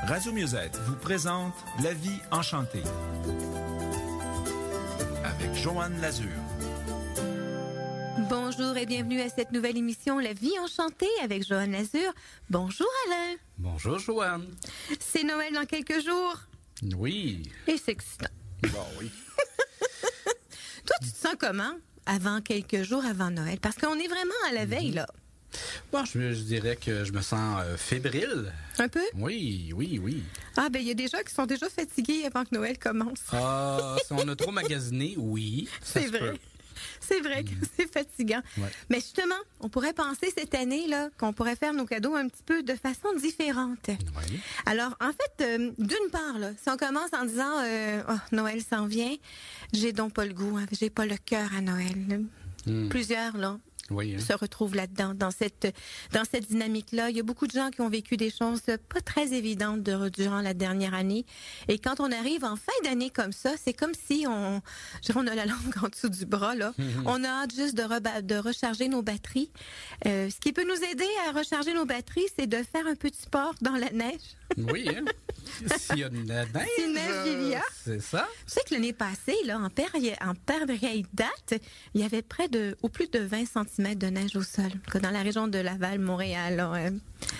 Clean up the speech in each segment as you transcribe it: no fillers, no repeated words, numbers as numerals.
Radio Musette vous présente La vie enchantée avec Joanne Lazure. Bonjour et bienvenue à cette nouvelle émission La vie enchantée avec Joanne Lazure. Bonjour Alain. Bonjour Joanne. C'est Noël dans quelques jours. Oui. Et c'est excitant. Bon, oui. Toi, tu te sens comment quelques jours avant Noël? Parce qu'on est vraiment à la veille, là. Bon, je dirais que je me sens fébrile. Un peu? Oui. Ah, ben il y a des gens qui sont déjà fatigués avant que Noël commence. Ah, si on a trop magasiné, oui. C'est vrai. C'est vrai que c'est fatigant. Ouais. Mais justement, on pourrait penser cette année là qu'on pourrait faire nos cadeaux un petit peu de façon différente. Oui. Alors, en fait, d'une part, là, si on commence en disant Noël s'en vient, j'ai donc pas le goût, hein, j'ai pas le cœur à Noël. Plusieurs, là, Oui, hein. se retrouvent là-dedans, dans cette dynamique-là. Il y a beaucoup de gens qui ont vécu des choses pas très évidentes durant la dernière année. Et quand on arrive en fin d'année comme ça, c'est comme si on a la langue en dessous du bras, là. On a hâte juste de recharger nos batteries. Ce qui peut nous aider à recharger nos batteries, c'est de faire un peu de sport dans la neige. Oui, hein. S'il y a de la neige, Si neige il y a. c'est ça. Tu sais que l'année passée, là, en pareille date, il y avait au plus de 20 cm de neige au sol, dans la région de Laval, Montréal. Là,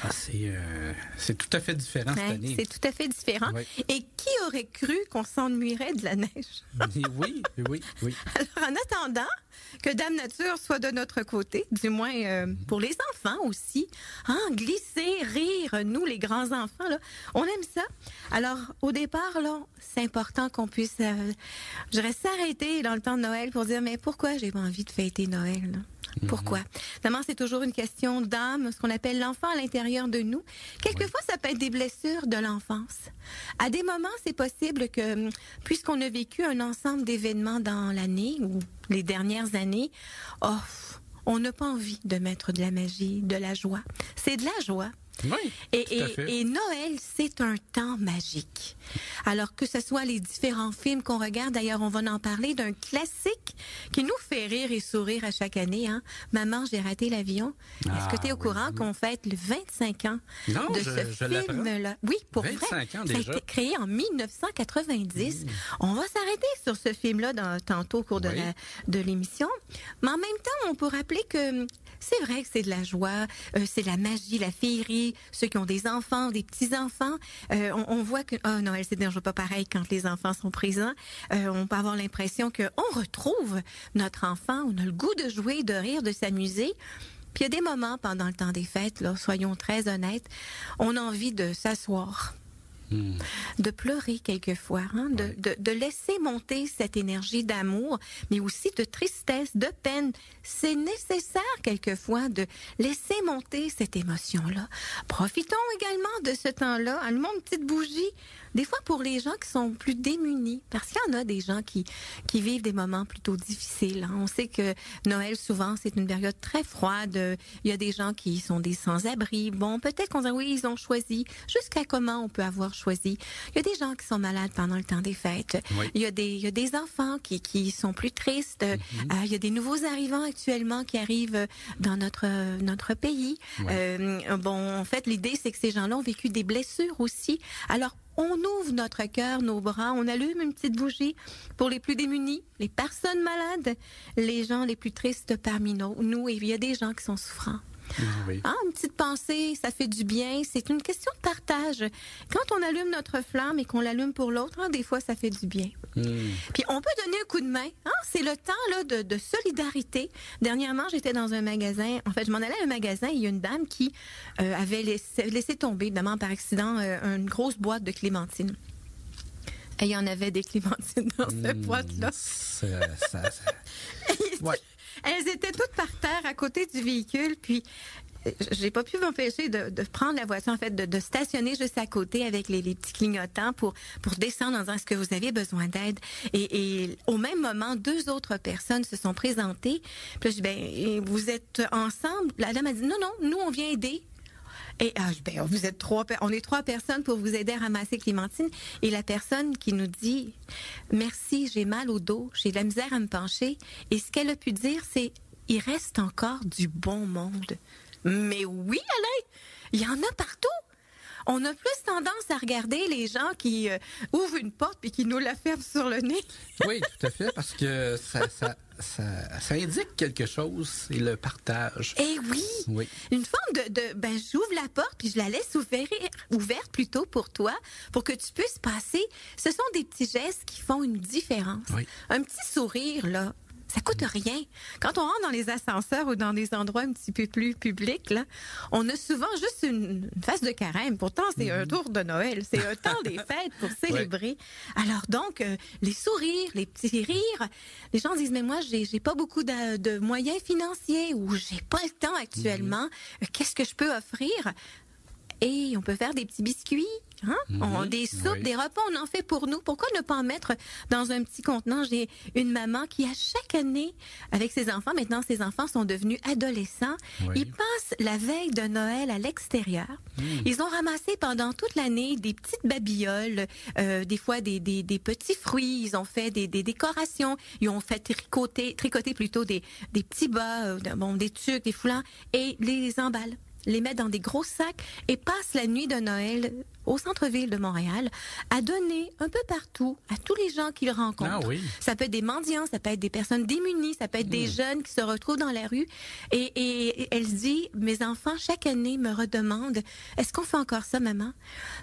Ah, c'est tout à fait différent cette année. C'est tout à fait différent. Oui. Et qui aurait cru qu'on s'ennuierait de la neige? Oui. Alors, en attendant que Dame Nature soit de notre côté, du moins pour les enfants aussi, glisser, rire, nous les grands enfants, là, on aime ça. Alors, au départ, là, c'est important qu'on puisse, s'arrêter dans le temps de Noël pour dire, mais pourquoi j'ai pas envie de fêter Noël, là? Pourquoi? D'abord, c'est toujours une question d'âme, ce qu'on appelle l'enfant à l'intérieur de nous. Quelquefois, ça peut être des blessures de l'enfance. À des moments, c'est possible que, puisqu'on a vécu un ensemble d'événements dans l'année ou les dernières années, on n'a pas envie de mettre de la magie, de la joie. C'est de la joie. Oui, tout à fait. Et Noël, c'est un temps magique. Alors que ce soit les différents films qu'on regarde, d'ailleurs, on va en parler d'un classique qui nous fait rire et sourire à chaque année. Hein? Maman, j'ai raté l'avion. Est-ce que tu es au courant qu'on fête le 25 ans de ce film-là? Oui, pour 25 vrai. ans déjà. Ça a été créé en 1990. On va s'arrêter sur ce film-là tantôt au cours de l'émission. Mais en même temps, on peut rappeler que c'est vrai que c'est de la joie, c'est de la magie, la féerie. Ceux qui ont des enfants, des petits-enfants, on voit que Noël, c'est déjà pas pareil quand les enfants sont présents. On peut avoir l'impression qu'on retrouve notre enfant, on a le goût de jouer, de rire, de s'amuser. Puis il y a des moments pendant le temps des fêtes, là, soyons très honnêtes, on a envie de s'asseoir. De pleurer quelquefois, de laisser monter cette énergie d'amour, mais aussi de tristesse, de peine. C'est nécessaire quelquefois de laisser monter cette émotion-là. Profitons également de ce temps-là, allumons une petite bougie, des fois pour les gens qui sont plus démunis, parce qu'il y en a des gens qui vivent des moments plutôt difficiles. Hein. On sait que Noël, souvent, c'est une période très froide. Il y a des gens qui sont des sans-abri. Bon, peut-être qu'on dit oui, ils ont choisi. Jusqu'à comment on peut avoir choisi. Il y a des gens qui sont malades pendant le temps des fêtes. Oui. Il y a des enfants qui sont plus tristes. Il y a des nouveaux arrivants actuellement qui arrivent dans notre pays. Oui. En fait, l'idée, c'est que ces gens-là ont vécu des blessures aussi. Alors, on ouvre notre cœur, nos bras, on allume une petite bougie pour les plus démunis, les personnes malades, les gens les plus tristes parmi nous. Et il y a des gens qui sont souffrants. Oui. Une petite pensée, ça fait du bien. C'est une question de partage. Quand on allume notre flamme et qu'on l'allume pour l'autre, des fois, ça fait du bien. Puis on peut donner un coup de main. C'est le temps là de solidarité. Dernièrement, j'étais dans un magasin. En fait, je m'en allais à un magasin et il y a une dame qui avait laissé tomber, évidemment par accident, une grosse boîte de clémentines. Et il y en avait des clémentines dans cette boîte-là. Ouais. Elles étaient toutes par terre à côté du véhicule, puis j'ai pas pu m'empêcher de prendre la voiture, en fait, de stationner juste à côté avec les petits clignotants pour descendre en disant est-ce que vous avez besoin d'aide? Et au même moment, 2 autres personnes se sont présentées. Puis là, je dis, vous êtes ensemble? La dame a dit non, nous on vient aider. Et vous êtes on est 3 personnes pour vous aider à ramasser Clémentine. Et la personne qui nous dit merci, j'ai mal au dos, j'ai de la misère à me pencher. Et ce qu'elle a pu dire, c'est il reste encore du bon monde. Mais oui, Alain, il y en a partout. on a plus tendance à regarder les gens qui ouvrent une porte puis qui nous la ferment sur le nez. Oui, tout à fait, parce que ça indique quelque chose, c'est le partage. Eh oui! Oui. Une forme ben, j'ouvre la porte puis je la laisse ouverte plutôt pour toi, pour que tu puisses passer. Ce sont des petits gestes qui font une différence. Oui. Un petit sourire, là. Ça coûte rien. Quand on rentre dans les ascenseurs ou dans des endroits un petit peu plus publics, là, on a souvent juste une face de carême. Pourtant, c'est un tour de Noël. C'est un temps des fêtes pour célébrer. Ouais. Alors donc, les sourires, les petits rires, les gens disent, mais moi, j'ai pas beaucoup de moyens financiers ou j'ai pas le temps actuellement. Qu'est-ce que je peux offrir? Et on peut faire des petits biscuits, hein? Des soupes, des repas, on en fait pour nous. Pourquoi ne pas en mettre dans un petit contenant? J'ai une maman qui, à chaque année, avec ses enfants, maintenant ses enfants sont devenus adolescents, ils passent la veille de Noël à l'extérieur. Ils ont ramassé pendant toute l'année des petites babioles, des fois des petits fruits, ils ont fait des décorations, ils ont fait tricoter plutôt des petits bas, des tuques, des foulards, et les emballent, les mettent dans des gros sacs et passent la nuit de Noël au centre-ville de Montréal à donner un peu partout à tous les gens qu'ils rencontrent. Ah oui. Ça peut être des mendiants, ça peut être des personnes démunies, ça peut être des jeunes qui se retrouvent dans la rue. Et elle dit, mes enfants, chaque année, me redemandent, est-ce qu'on fait encore ça, maman?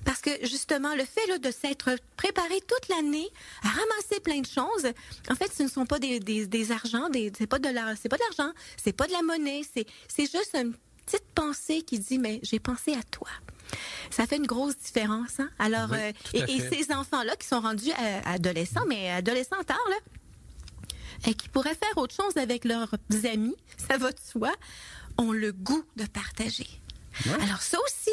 Parce que justement, le fait là, de s'être préparé toute l'année à ramasser plein de choses, en fait, ce ne sont pas des argents, c'est pas de l'argent, c'est pas de la monnaie, c'est juste une petite pensée qui dit, mais j'ai pensé à toi. Ça fait une grosse différence, hein? Alors, oui, et ces enfants-là qui sont rendus adolescents, mais adolescents tard, là, et qui pourraient faire autre chose avec leurs amis, ça va de soi, ont le goût de partager. Ouais. Alors, ça aussi,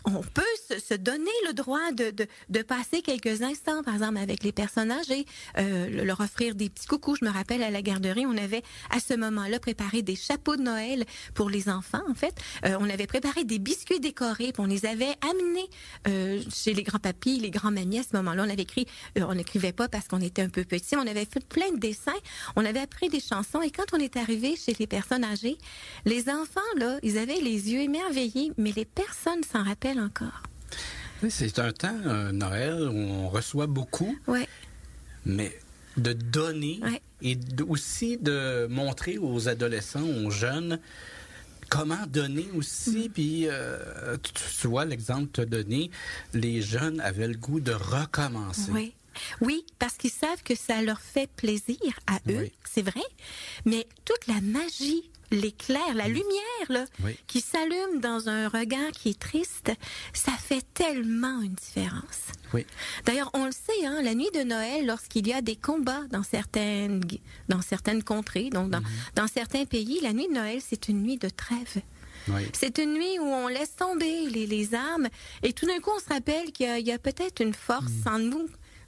on peut se donner le droit de passer quelques instants, par exemple, avec les personnes âgées, leur offrir des petits coucous. Je me rappelle, à la garderie, on avait, à ce moment-là, préparé des chapeaux de Noël pour les enfants, en fait. On avait préparé des biscuits décorés, puis on les avait amenés chez les grands-papis, les grands-mamies. À ce moment-là, on avait écrit, on n'écrivait pas parce qu'on était un peu petits, on avait fait plein de dessins, on avait appris des chansons, et quand on est arrivé chez les personnes âgées, les enfants, là, ils avaient les yeux émerveillés, mais les personnes s'en rappellent encore. Oui, c'est un temps, Noël, où on reçoit beaucoup, mais de donner et aussi de montrer aux adolescents, aux jeunes, comment donner aussi. Puis, tu vois, l'exemple que tu as donné, les jeunes avaient le goût de recommencer. Oui, parce qu'ils savent que ça leur fait plaisir à eux, c'est vrai, mais toute la magie, l'éclair, la lumière là, qui s'allume dans un regard qui est triste, ça fait tellement une différence. Oui. D'ailleurs, on le sait, hein, la nuit de Noël, lorsqu'il y a des combats dans certaines contrées, donc dans certains pays, la nuit de Noël, c'est une nuit de trêve. Oui. C'est une nuit où on laisse tomber les armes et tout d'un coup, on se rappelle qu'il y a peut-être une force en nous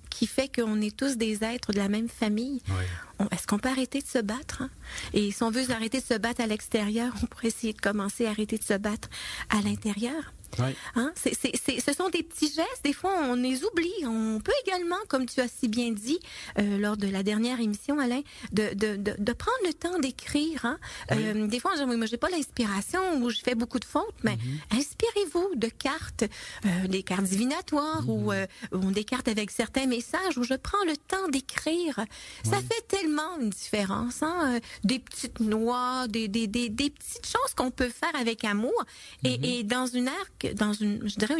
qui fait qu'on est tous des êtres de la même famille. Oui. Est-ce qu'on peut arrêter de se battre? Hein? Et si on veut arrêter de se battre à l'extérieur, on pourrait essayer de commencer à arrêter de se battre à l'intérieur. Oui. Hein? Ce sont des petits gestes, des fois on les oublie. On peut également, comme tu as si bien dit lors de la dernière émission, Alain, de prendre le temps d'écrire. Hein? Oui. Des fois, moi j'ai pas l'inspiration ou je fais beaucoup de fautes, mais inspirez-vous de cartes, des cartes divinatoires ou des cartes avec certains messages où je prends le temps d'écrire. Ça fait tellement une différence. Hein? Des petites noix, des petites choses qu'on peut faire avec amour et dans une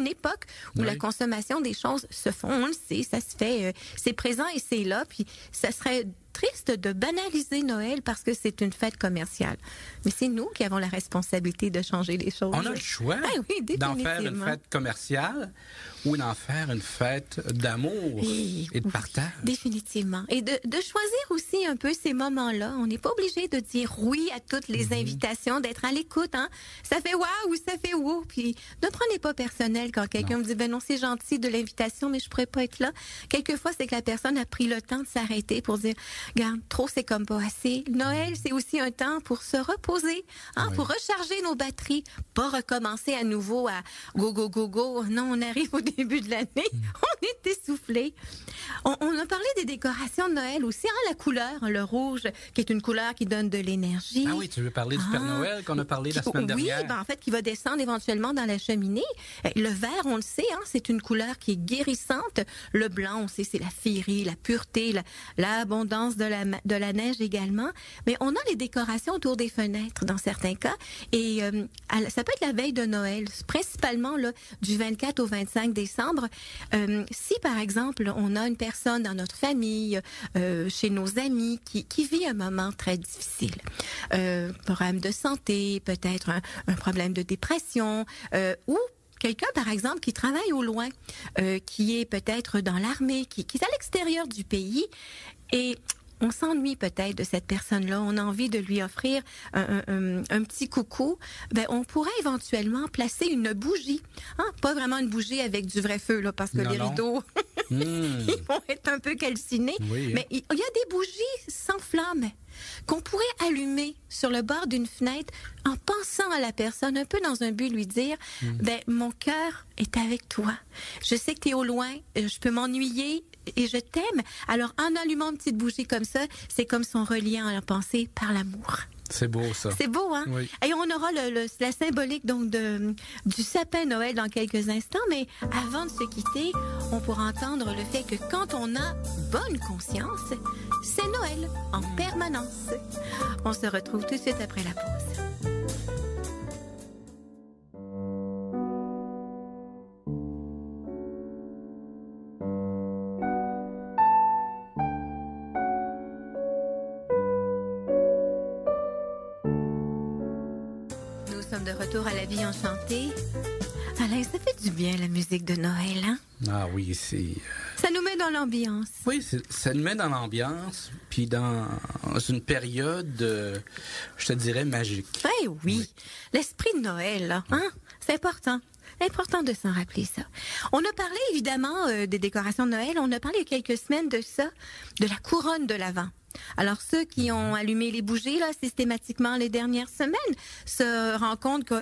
époque où la consommation des choses se font, on le sait, ça se fait, c'est présent et c'est là, puis ça serait triste de banaliser Noël parce que c'est une fête commerciale. Mais c'est nous qui avons la responsabilité de changer les choses. On a le choix d'en faire une fête commerciale ou d'en faire une fête d'amour et de partage. Définitivement. Et de choisir aussi un peu ces moments-là. On n'est pas obligé de dire oui à toutes les invitations, d'être à l'écoute. Hein? Ça fait waouh ou ça fait wow. Puis ne prenez pas personnel quand quelqu'un me dit ben non, c'est gentil de l'invitation, mais je pourrais pas être là. Quelquefois, c'est que la personne a pris le temps de s'arrêter pour dire Regarde, trop c'est comme pas assez. Noël, c'est aussi un temps pour se reposer, pour recharger nos batteries, pas recommencer à nouveau à go, go, go, go. Non, on arrive au début de l'année, on est essoufflé. On a parlé des décorations de Noël aussi, la couleur, le rouge, qui est une couleur qui donne de l'énergie. Ah oui, tu veux parler du Père Noël qu'on a parlé la semaine dernière? Oui, en fait, qui va descendre éventuellement dans la cheminée. Le vert, on le sait, c'est une couleur qui est guérissante. Le blanc, on sait, c'est la féerie, la pureté, l'abondance de la neige également. Mais on a les décorations autour des fenêtres dans certains cas. Et ça peut être la veille de Noël, principalement là, du 24 au 25 décembre. Si, par exemple, on a une personne dans notre famille, chez nos amis, qui vit un moment très difficile, problème de santé, peut-être un problème de dépression, ou quelqu'un, par exemple, qui travaille au loin, qui est peut-être dans l'armée, qui est à l'extérieur du pays, et on s'ennuie peut-être de cette personne-là, on a envie de lui offrir un petit coucou, on pourrait éventuellement placer une bougie. Pas vraiment une bougie avec du vrai feu, là, parce que les rideaux, ils vont être un peu calcinés. Oui. Mais il y a des bougies sans flamme qu'on pourrait allumer sur le bord d'une fenêtre en pensant à la personne, un peu dans un but de lui dire, mon cœur est avec toi. Je sais que tu es au loin, je peux m'ennuyer et je t'aime. Alors, en allumant une petite bougie comme ça, c'est comme son reliant à la pensée par l'amour. C'est beau, ça. C'est beau, hein? Oui. Et on aura la symbolique donc du sapin Noël dans quelques instants, mais avant de se quitter, on pourra entendre le fait que quand on a bonne conscience, c'est Noël en permanence. On se retrouve tout de suite après la pause. De retour à la vie enchantée. Alain, ça fait du bien la musique de Noël, hein? Ah oui, c'est... Ça nous met dans l'ambiance. Oui, ça nous met dans l'ambiance, puis dans une période, je te dirais, magique. Oui. L'esprit de Noël, là, c'est important. C'est important de s'en rappeler ça. On a parlé évidemment des décorations de Noël. On a parlé il y a quelques semaines de ça, de la couronne de l'Avent. Alors, ceux qui ont allumé les bougies, là, systématiquement les dernières semaines, se rendent compte que,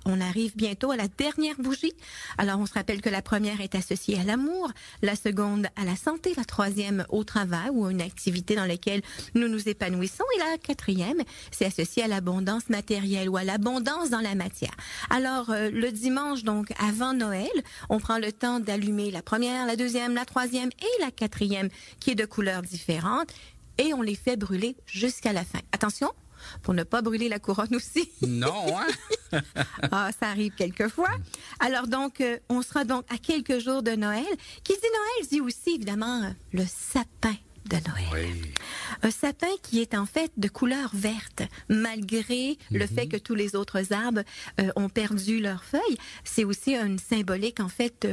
on arrive bientôt à la dernière bougie. Alors, on se rappelle que la première est associée à l'amour, la seconde à la santé, la troisième au travail ou à une activité dans laquelle nous nous épanouissons, et la quatrième, c'est associé à l'abondance matérielle ou à l'abondance dans la matière. Alors, le dimanche, donc, avant Noël, on prend le temps d'allumer la première, la deuxième, la troisième et la quatrième, qui est de couleurs différentes. Et on les fait brûler jusqu'à la fin. Attention, pour ne pas brûler la couronne aussi. Non, hein? Ça arrive quelquefois. Alors donc, on sera donc à quelques jours de Noël. Qui dit Noël dit aussi, évidemment, le sapin de Noël. Oui. Un sapin qui est en fait de couleur verte, malgré le fait que tous les autres arbres ont perdu leurs feuilles. C'est aussi une symbolique, en fait,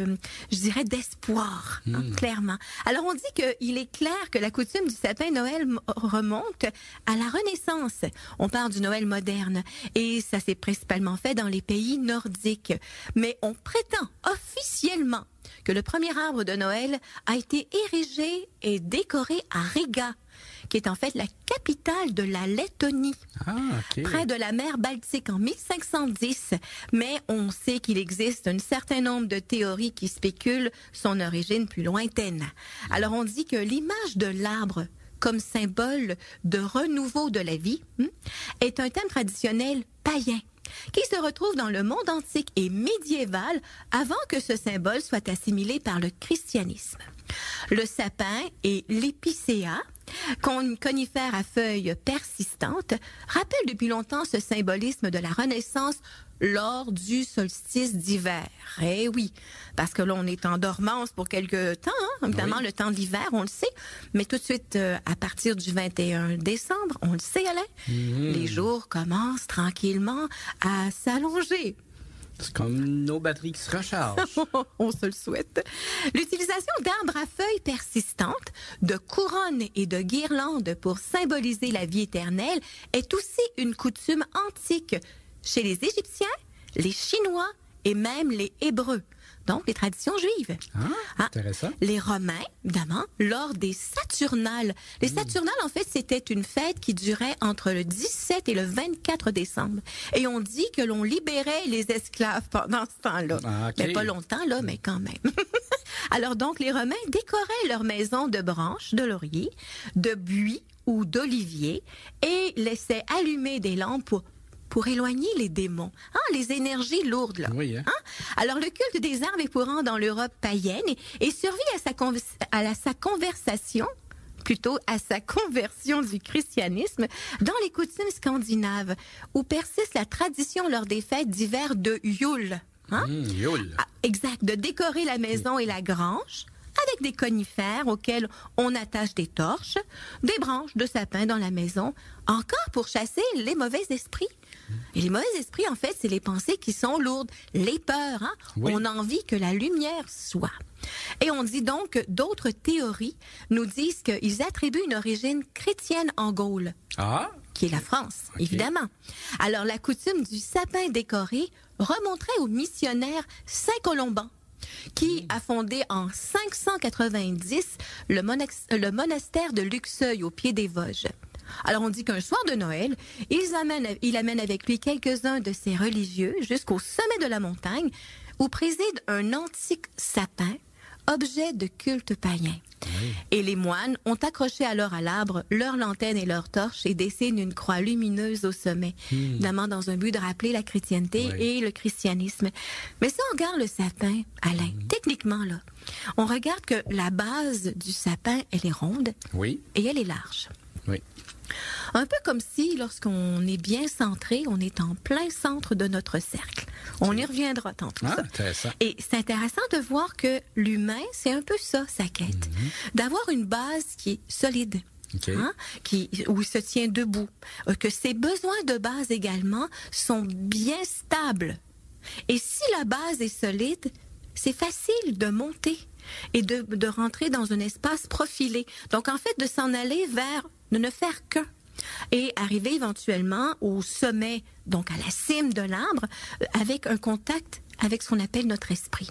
je dirais, d'espoir, clairement. Alors, on dit qu'il est clair que la coutume du sapin Noël remonte à la Renaissance. On parle du Noël moderne, et ça s'est principalement fait dans les pays nordiques. Mais on prétend officiellement que le premier arbre de Noël a été érigé et décoré à Riga, qui est en fait la capitale de la Lettonie, près de la mer Baltique en 1510. Mais on sait qu'il existe un certain nombre de théories qui spéculent son origine plus lointaine. Alors on dit que l'image de l'arbre comme symbole de renouveau de la vie est un thème traditionnel païen qui se retrouve dans le monde antique et médiéval avant que ce symbole soit assimilé par le christianisme. Le sapin et l'épicéa, conifère à feuilles persistantes, rappellent depuis longtemps ce symbolisme de la Renaissance lors du solstice d'hiver. Eh oui, parce que là, on est en dormance pour quelques temps, évidemment, le temps de l'hiver, on le sait, mais tout de suite, à partir du 21 décembre, on le sait, Alain, les jours commencent tranquillement à s'allonger. C'est comme nos batteries qui se rechargent. On se le souhaite. L'utilisation d'arbres à feuilles persistantes, de couronnes et de guirlandes pour symboliser la vie éternelle est aussi une coutume antique chez les Égyptiens, les Chinois et même les Hébreux. Donc, les traditions juives. Intéressant. Les Romains, évidemment, lors des Saturnales. Les Saturnales, en fait, c'était une fête qui durait entre le 17 et le 24 décembre. Et on dit que l'on libérait les esclaves pendant ce temps-là. Mais pas longtemps, là, mais quand même. Alors donc, les Romains décoraient leurs maisons de branches de laurier, de buis ou d'olivier et laissaient allumer des lampes pour éloigner les démons, les énergies lourdes. Là. Oui, hein? Alors, le culte des arbres est courant dans l'Europe païenne et survit à sa conversion du christianisme dans les coutumes scandinaves, où persiste la tradition lors des fêtes d'hiver de Yule. Yule. Exact, de décorer la maison et la grange avec des conifères auxquels on attache des torches, des branches de sapin dans la maison, encore pour chasser les mauvais esprits. Et les mauvais esprits, en fait, c'est les pensées qui sont lourdes, les peurs. Oui. On a envie que la lumière soit. Et on dit donc que d'autres théories nous disent qu'ils attribuent une origine chrétienne en Gaule. Qui est la France, évidemment. Alors, la coutume du sapin décoré remonterait au missionnaire Saint-Colomban, qui a fondé en 590 le monastère de Luxeuil au pied des Vosges. Alors, on dit qu'un soir de Noël, il amène avec lui quelques-uns de ses religieux jusqu'au sommet de la montagne où préside un antique sapin, objet de culte païen. Oui. Et les moines ont accroché alors à l'arbre leurs lanternes et leurs torches et dessinent une croix lumineuse au sommet, évidemment dans un but de rappeler la chrétienté et le christianisme. Mais si on regarde le sapin, Alain, techniquement, là, on regarde que la base du sapin, elle est ronde et elle est large. Oui. Un peu comme si, lorsqu'on est bien centré, on est en plein centre de notre cercle. On y reviendra tantôt. Intéressant. Et c'est intéressant de voir que l'humain, c'est un peu ça, sa quête. D'avoir une base qui est solide. Où il se tient debout. Que ses besoins de base également sont bien stables. Et si la base est solide, c'est facile de monter et de rentrer dans un espace profilé. Donc, en fait, de s'en aller vers de ne faire qu'un et arriver éventuellement au sommet, donc à la cime de l'arbre, avec un contact avec ce qu'on appelle notre esprit.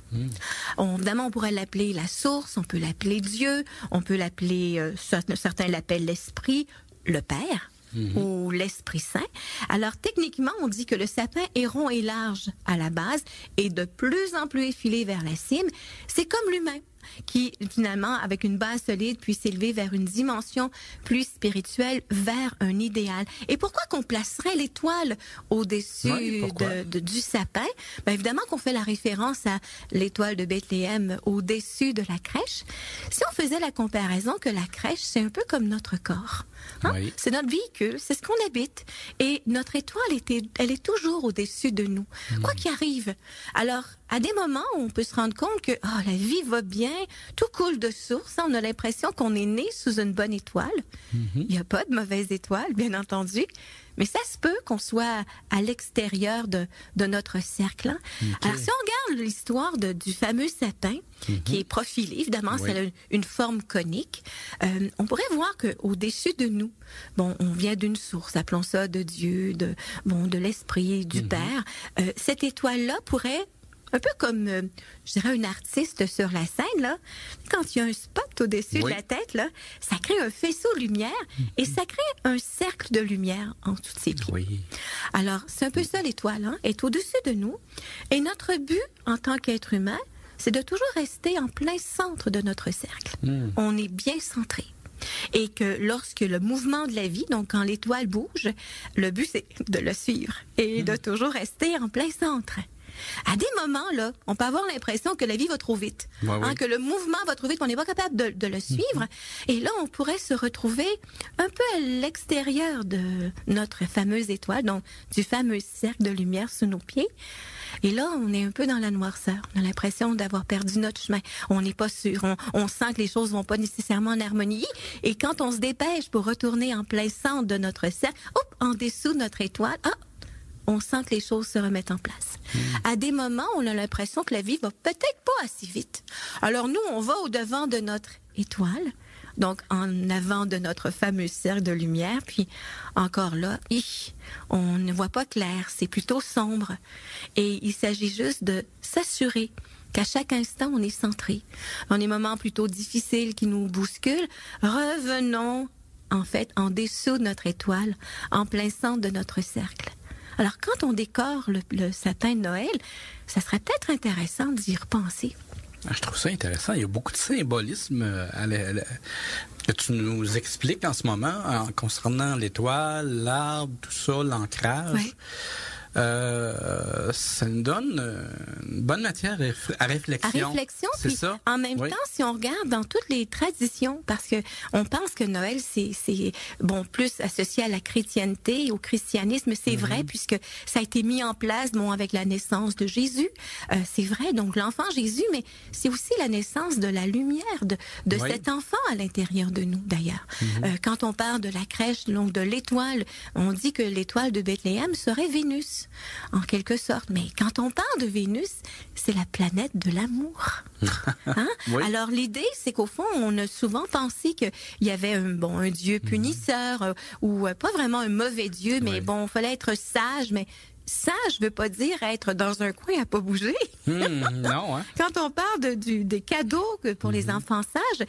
Évidemment, on pourrait l'appeler la source, on peut l'appeler Dieu, on peut l'appeler, certains l'appellent l'esprit, le Père, ou l'Esprit Saint. Alors, techniquement, on dit que le sapin est rond et large à la base et de plus en plus effilé vers la cime. C'est comme l'humain, qui, finalement, avec une base solide, puis s'élever vers une dimension plus spirituelle, vers un idéal. Et pourquoi qu'on placerait l'étoile au-dessus du sapin? Bien, évidemment qu'on fait la référence à l'étoile de Bethléem au-dessus de la crèche. Si on faisait la comparaison que la crèche, c'est un peu comme notre corps. C'est notre véhicule, c'est ce qu'on habite. Et notre étoile, elle est toujours au-dessus de nous, quoi qu'il arrive. Alors, à des moments où on peut se rendre compte que la vie va bien, tout coule de source, on a l'impression qu'on est né sous une bonne étoile. Il n'y a pas de mauvaise étoile, bien entendu, mais ça se peut qu'on soit à l'extérieur de notre cercle. Alors, si on regarde l'histoire du fameux sapin, qui est profilé, évidemment, c'est une forme conique, on pourrait voir qu'au-dessus de nous, on vient d'une source, appelons ça de Dieu, de l'Esprit, du Père. Cette étoile-là pourrait, un peu comme, je dirais, une artiste sur la scène, là, quand il y a un spot au-dessus de la tête, là, ça crée un faisceau de lumière et ça crée un cercle de lumière en dessous de ses pieds. Alors, c'est un peu ça l'étoile, est au-dessus de nous. Et notre but, en tant qu'être humain, c'est de toujours rester en plein centre de notre cercle. On est bien centré. Et que lorsque le mouvement de la vie, donc quand l'étoile bouge, le but, c'est de le suivre et de toujours rester en plein centre. À des moments, là, on peut avoir l'impression que la vie va trop vite, que le mouvement va trop vite, qu'on n'est pas capable de le suivre. Et là, on pourrait se retrouver un peu à l'extérieur de notre fameuse étoile, donc du fameux cercle de lumière sous nos pieds. Et là, on est un peu dans la noirceur. On a l'impression d'avoir perdu notre chemin. On n'est pas sûr. On sent que les choses vont pas nécessairement en harmonie. Et quand on se dépêche pour retourner en plein centre de notre cercle, en dessous de notre étoile, on sent que les choses se remettent en place. À des moments, on a l'impression que la vie va peut-être pas assez vite. Alors nous, on va au-devant de notre étoile donc en avant de notre fameux cercle de lumière. Puis encore là, on ne voit pas clair, c'est plutôt sombre. Et il s'agit juste de s'assurer qu'à chaque instant, on est centré. Dans des moments plutôt difficiles qui nous bousculent, revenons en fait en dessous de notre étoile, en plein centre de notre cercle. Alors, quand on décore le sapin de Noël, ça serait peut-être intéressant d'y repenser. Je trouve ça intéressant. Il y a beaucoup de symbolisme que tu nous expliques en ce moment concernant l'étoile, l'arbre, tout ça, l'ancrage. Ouais. Ça nous donne une bonne matière à réflexion. À réflexion, c'est puis ça? En même temps, si on regarde dans toutes les traditions, parce que on pense que Noël, c'est plus associé à la chrétienté, au christianisme, c'est vrai, puisque ça a été mis en place, avec la naissance de Jésus. C'est vrai, donc l'enfant Jésus, mais c'est aussi la naissance de la lumière, de cet enfant à l'intérieur de nous, d'ailleurs. Quand on parle de la crèche, donc de l'étoile, on dit que l'étoile de Bethléem serait Vénus, en quelque sorte. Mais quand on parle de Vénus, c'est la planète de l'amour. Hein? Oui. Alors l'idée, c'est qu'au fond, on a souvent pensé qu'il y avait un dieu punisseur, ou pas vraiment un mauvais dieu, mais il fallait être sage, mais sage veut pas dire être dans un coin à pas bouger. Non, hein? Quand on parle des cadeaux pour les enfants sages,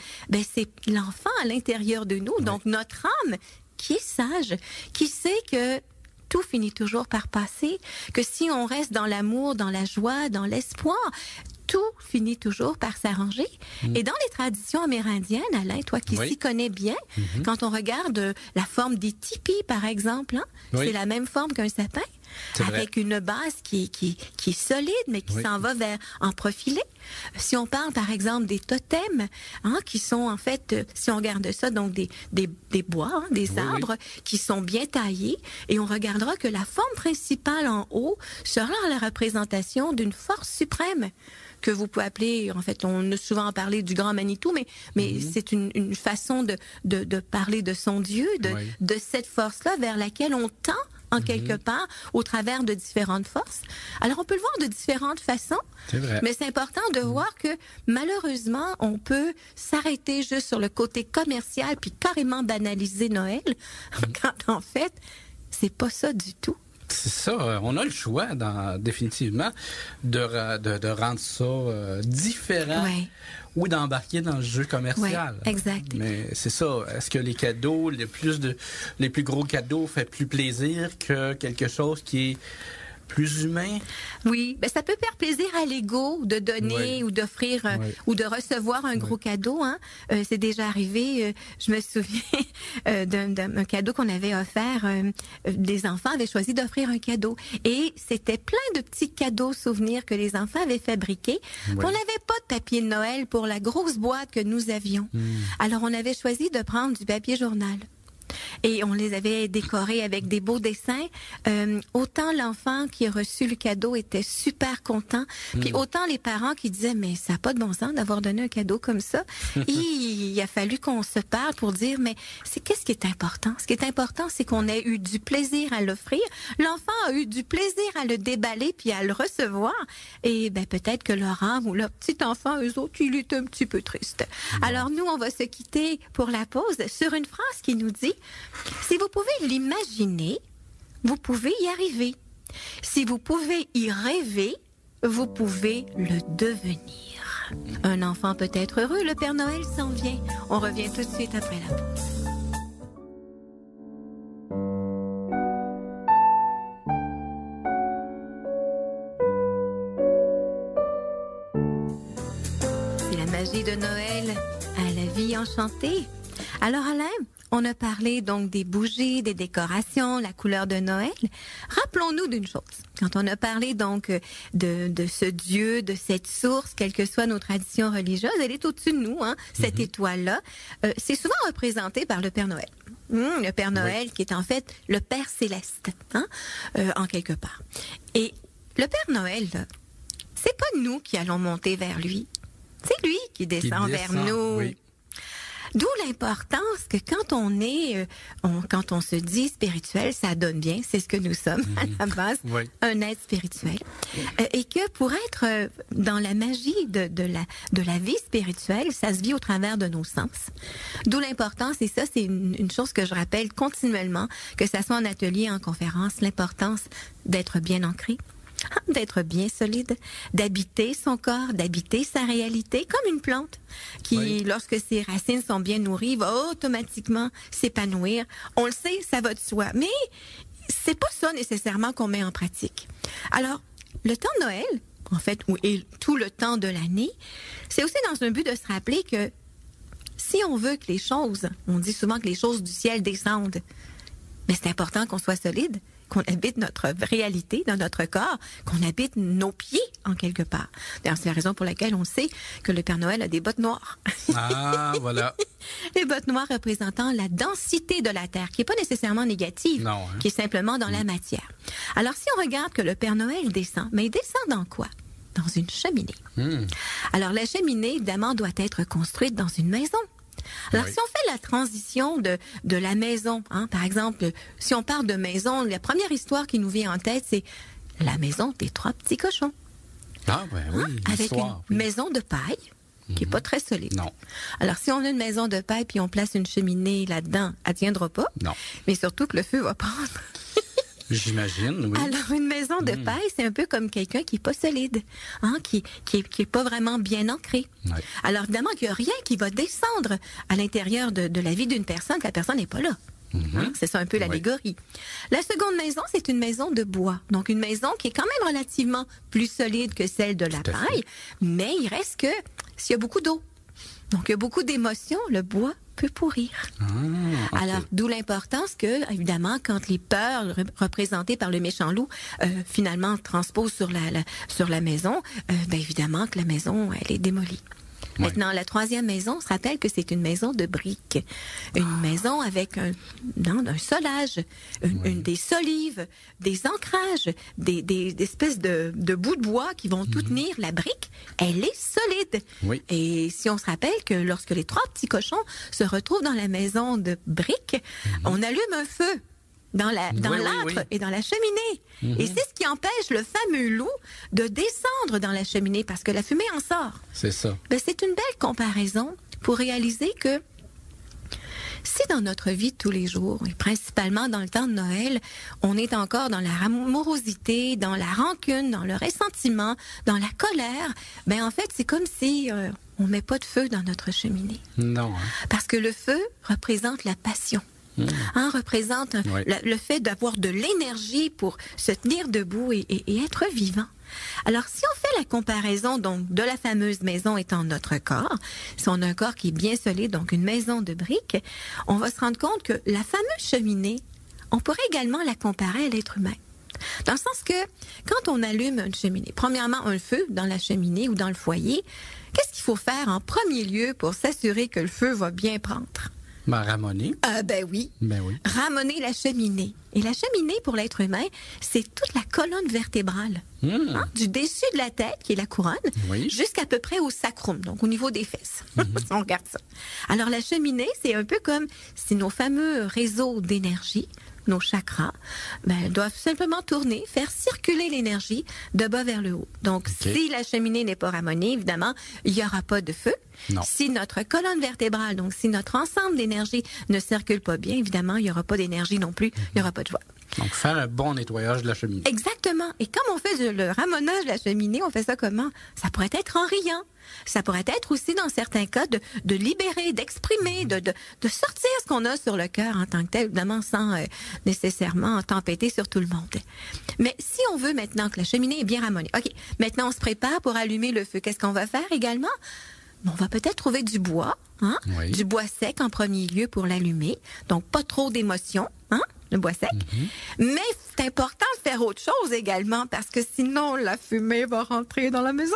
c'est l'enfant à l'intérieur de nous, donc notre âme qui est sage, qui sait que tout finit toujours par passer, que si on reste dans l'amour, dans la joie, dans l'espoir, tout finit toujours par s'arranger. Et dans les traditions amérindiennes, Alain, toi qui s'y connais bien, quand on regarde la forme des tipis, par exemple, c'est la même forme qu'un sapin, avec une base qui est solide, mais qui s'en va vers en profilé. Si on parle, par exemple, des totems, qui sont, en fait, si on regarde ça, donc des bois, des arbres qui sont bien taillés, et on regardera que la forme principale en haut sera la représentation d'une force suprême, que vous pouvez appeler, en fait, on a souvent parlé du grand Manitou, mais c'est une façon de parler de son Dieu, de cette force-là vers laquelle on tend, en quelque part, au travers de différentes forces. Alors, on peut le voir de différentes façons, mais c'est important de voir que, malheureusement, on peut s'arrêter juste sur le côté commercial puis carrément banaliser Noël, quand, en fait, c'est pas ça du tout. C'est ça, on a le choix, définitivement, de rendre ça différent ou d'embarquer dans le jeu commercial. Oui, exact. Mais c'est ça, est-ce que les cadeaux, les plus gros cadeaux fait plus plaisir que quelque chose qui est plus humain? Oui, ça peut faire plaisir à l'ego de donner ou d'offrir ou de recevoir un gros cadeau. C'est déjà arrivé. Je me souviens d'un cadeau qu'on avait offert. Les enfants avaient choisi d'offrir un cadeau. Et c'était plein de petits cadeaux souvenirs que les enfants avaient fabriqués. On n'avait pas de papier de Noël pour la grosse boîte que nous avions. Alors, on avait choisi de prendre du papier journal. Et on les avait décorés avec des beaux dessins. Autant l'enfant qui a reçu le cadeau était super content, puis autant les parents qui disaient « mais ça n'a pas de bon sens d'avoir donné un cadeau comme ça ». Il a fallu qu'on se parle pour dire « mais qu'est-ce qui est important? Ce qui est important, c'est qu'on ait eu du plaisir à l'offrir. L'enfant a eu du plaisir à le déballer puis à le recevoir. Et peut-être que leur âme ou leur petit enfant, eux autres, il est un petit peu triste. » Alors nous, on va se quitter pour la pause sur une phrase qui nous dit: si vous pouvez l'imaginer, vous pouvez y arriver. Si vous pouvez y rêver, vous pouvez le devenir. Un enfant peut être heureux, le Père Noël s'en vient. On revient tout de suite après la pause. C'est la magie de Noël à la vie enchantée. Alors Alain, on a parlé donc des bougies, des décorations, la couleur de Noël. Rappelons-nous d'une chose. Quand on a parlé donc de ce Dieu, de cette source, quelles que soient nos traditions religieuses, elle est au-dessus de nous, cette étoile-là. C'est souvent représenté par le Père Noël. Le Père Noël qui est en fait le Père Céleste, en quelque part. Et le Père Noël, là, c'est pas nous qui allons monter vers lui. C'est lui qui descend vers nous. Oui. D'où l'importance que quand quand on se dit spirituel, ça donne bien, c'est ce que nous sommes à la base, un être spirituel. Et que pour être dans la magie de la vie spirituelle, ça se vit au travers de nos sens. D'où l'importance, et ça c'est une chose que je rappelle continuellement, que ça soit en atelier, en conférence, l'importance d'être bien ancré, d'être bien solide, d'habiter son corps, d'habiter sa réalité, comme une plante qui, lorsque ses racines sont bien nourries, va automatiquement s'épanouir. On le sait, ça va de soi, mais c'est pas ça nécessairement qu'on met en pratique. Alors, le temps de Noël, en fait, et tout le temps de l'année, c'est aussi dans un but de se rappeler que si on veut que les choses, on dit souvent que les choses du ciel descendent, mais c'est important qu'on soit solide, qu'on habite notre réalité dans notre corps, qu'on habite nos pieds en quelque part. D'ailleurs, c'est la raison pour laquelle on sait que le Père Noël a des bottes noires. Ah, voilà. Les bottes noires représentant la densité de la terre, qui n'est pas nécessairement négative, qui est simplement dans la matière. Alors, si on regarde que le Père Noël descend, mais il descend dans quoi? Dans une cheminée. Alors, la cheminée, évidemment, doit être construite dans une maison. Alors, si on fait la transition de la maison, par exemple, si on parle de maison, la première histoire qui nous vient en tête, c'est la maison des 3 petits cochons. Ah, ben oui, avec une maison de paille qui n'est pas très solide. Non. Alors, si on a une maison de paille puis on place une cheminée là-dedans, elle ne tiendra pas. Non. Mais surtout que le feu va prendre. J'imagine, oui. Alors, une maison de paille, c'est un peu comme quelqu'un qui n'est pas solide, qui est pas vraiment bien ancré. Ouais. Alors, évidemment, qu'il n'y a rien qui va descendre à l'intérieur de la vie d'une personne, que la personne n'est pas là. C'est ça un peu l'allégorie. La seconde maison, c'est une maison de bois. Donc, une maison qui est quand même relativement plus solide que celle de la paille, mais il reste que s'il y a beaucoup d'eau, donc il y a beaucoup d'émotions, le bois peut pourrir. Okay. Alors, d'où l'importance que, évidemment, quand les peurs représentées par le méchant loup, finalement, transposent sur la maison, évidemment que la maison, elle est démolie. Maintenant, la troisième maison, on se rappelle que c'est une maison de briques. Une maison avec un solage, des solives, des ancrages, des espèces de bouts de bois qui vont tout tenir. La brique, elle est solide. Oui. Et si on se rappelle que lorsque les 3 petits cochons se retrouvent dans la maison de briques, on allume un feu dans l'âtre et dans la cheminée. Et c'est ce qui empêche le fameux loup de descendre dans la cheminée parce que la fumée en sort. C'est ça. C'est une belle comparaison pour réaliser que si dans notre vie de tous les jours, et principalement dans le temps de Noël, on est encore dans la morosité, dans la rancune, dans le ressentiment, dans la colère, en fait, c'est comme si on met pas de feu dans notre cheminée. Non. Parce que le feu représente la passion. Représente le fait d'avoir de l'énergie pour se tenir debout et être vivant. Alors, si on fait la comparaison donc de la fameuse maison étant notre corps, si on a un corps qui est bien solide, donc une maison de briques, on va se rendre compte que la fameuse cheminée, on pourrait également la comparer à l'être humain. Dans le sens que, quand on allume une cheminée, premièrement, un feu dans la cheminée ou dans le foyer, qu'est-ce qu'il faut faire en premier lieu pour s'assurer que le feu va bien prendre? Ramoner. Oui. Ramoner la cheminée. Et la cheminée, pour l'être humain, c'est toute la colonne vertébrale. Du dessus de la tête, qui est la couronne, jusqu'à peu près au sacrum, donc au niveau des fesses. Si on regarde ça. Alors, la cheminée, c'est un peu comme si nos fameux réseaux d'énergie, nos chakras, doivent simplement tourner, faire circuler l'énergie de bas vers le haut. Donc, si la cheminée n'est pas ramonée, évidemment, il n'y aura pas de feu. Non. Si notre colonne vertébrale, donc si notre ensemble d'énergie ne circule pas bien, évidemment, il n'y aura pas d'énergie non plus, il n'y aura pas de joie. Donc, faire un bon nettoyage de la cheminée. Exactement. Et comme on fait le ramonage de la cheminée, on fait ça comment? Ça pourrait être en riant. Ça pourrait être aussi, dans certains cas, de libérer, d'exprimer, de sortir ce qu'on a sur le cœur en tant que tel, évidemment, sans nécessairement tempêter sur tout le monde. Mais si on veut maintenant que la cheminée est bien ramonée, OK, maintenant on se prépare pour allumer le feu. Qu'est-ce qu'on va faire également? On va peut-être trouver du bois, du bois sec en premier lieu pour l'allumer. Donc, pas trop d'émotion, le bois sec. Mais c'est important de faire autre chose également parce que sinon, la fumée va rentrer dans la maison.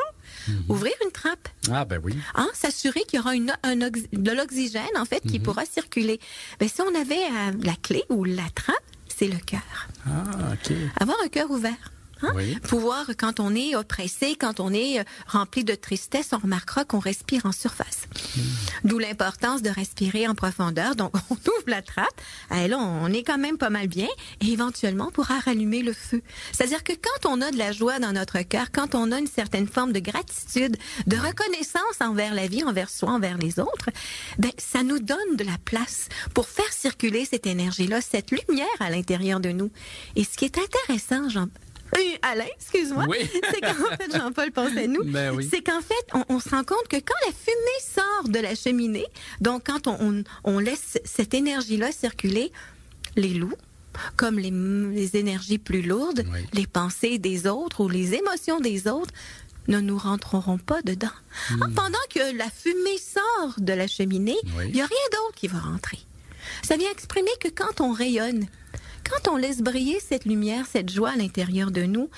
Ouvrir une trappe. Ah, oui. S'assurer qu'il y aura de l'oxygène, en fait, qui pourra circuler. Si on avait la clé ou la trappe, c'est le cœur. Ah, OK. Avoir un cœur ouvert. Hein? Oui. Pouvoir, quand on est oppressé, quand on est rempli de tristesse, on remarquera qu'on respire en surface. D'où l'importance de respirer en profondeur. Donc, on ouvre la trappe. Et là, on est quand même pas mal bien. Et éventuellement, on pourra rallumer le feu. C'est-à-dire que quand on a de la joie dans notre cœur, quand on a une certaine forme de gratitude, de reconnaissance envers la vie, envers soi, envers les autres, ben, ça nous donne de la place pour faire circuler cette énergie-là, cette lumière à l'intérieur de nous. Et ce qui est intéressant, Alain, excuse-moi, oui. C'est qu'en fait, Jean-Paul pense à nous, ben oui. C'est qu'en fait, on se rend compte que quand la fumée sort de la cheminée, donc quand on laisse cette énergie-là circuler, les loups, comme les énergies plus lourdes, oui. Les pensées des autres ou les émotions des autres, ne nous rentreront pas dedans. Pendant que la fumée sort de la cheminée, il n'y a rien d'autre qui va rentrer. Ça vient exprimer que quand on rayonne, quand on laisse briller cette lumière, cette joie à l'intérieur de nous,